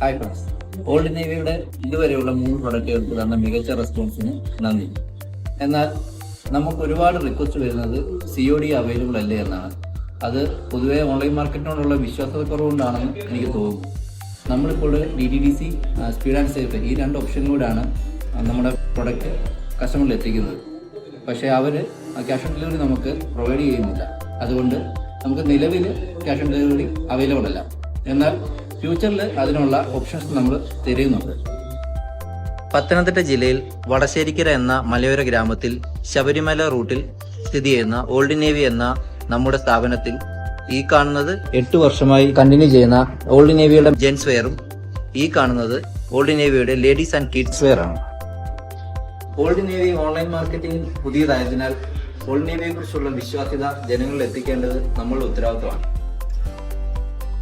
Hi friends, old നേവിയുടെ ഇതുവരെയുള്ള 3 പ്രൊഡക്റ്റുകൾക്ക് തന്ന മികച്ച റെസ്പോൺസിന് നന്ദി. എന്നാൽ നമുക്ക് ഒരുപാട് റിക്വസ്റ്റ് വരുന്നത് COD അവൈലബിൾ അല്ലേ എന്നാണ്. അത് പൊതുവെ ഓൺലൈൻ മാർക്കറ്റിനോടുള്ള വിശ്വാസക്കുറവുകൊണ്ടാണെന്ന് എനിക്ക് തോന്നുന്നു. നമ്മളിപ്പോൾ DTDC, സ്പീഡ് ആൻഡ് സേഫ് ഈ 2 ഓപ്ഷനിലൂടെയാണ് നമ്മുടെ പ്രൊഡക്റ്റ് കസ്റ്റമറിൽ എത്തിക്കുന്നത്. പക്ഷേ അവർ ക്യാഷ് ഓൺ ഡെലിവറി നമുക്ക് പ്രൊവൈഡ് ചെയ്യുന്നില്ല. അതുകൊണ്ട് നമുക്ക് നിലവിൽ ക്യാഷ് ഓൺ ഡെലിവറി അവൈലബിൾ അല്ല. എന്നാൽ ഫ്യൂച്ചറിൽ അതിനുള്ള ഓപ്ഷൻസ് നമ്മൾ തിരയുന്നുണ്ട്. പത്തനംതിട്ട ജില്ലയിൽ വടശ്ശേരിക്കര എന്ന മലയോര ഗ്രാമത്തിൽ ശബരിമല റൂട്ടിൽ സ്ഥിതി ചെയ്യുന്ന ഓൾഡ് നേവി എന്ന നമ്മുടെ സ്ഥാപനത്തിൽ ഈ കാണുന്നത് 8 വർഷമായി കണ്ടിന്യൂ ചെയ്യുന്ന ഓൾഡ് നേവിയുടെ ജെൻസ് വെയറും ഈ കാണുന്നത് ഓൾഡ് നേവിയുടെ ലേഡീസ് ആൻഡ് കിഡ്സ് വെയർ ആണ്. ഓൾഡ് നേവി ഓൺലൈൻ മാർക്കറ്റിംഗ് പുതിയതായതിനാൽ ഓൾഡ് നേവിയെ കുറിച്ചുള്ള വിശ്വാസ്യത ജനങ്ങളിൽ എത്തിക്കേണ്ടത് നമ്മളുടെ ഉത്തരവാദിത്തമാണ്.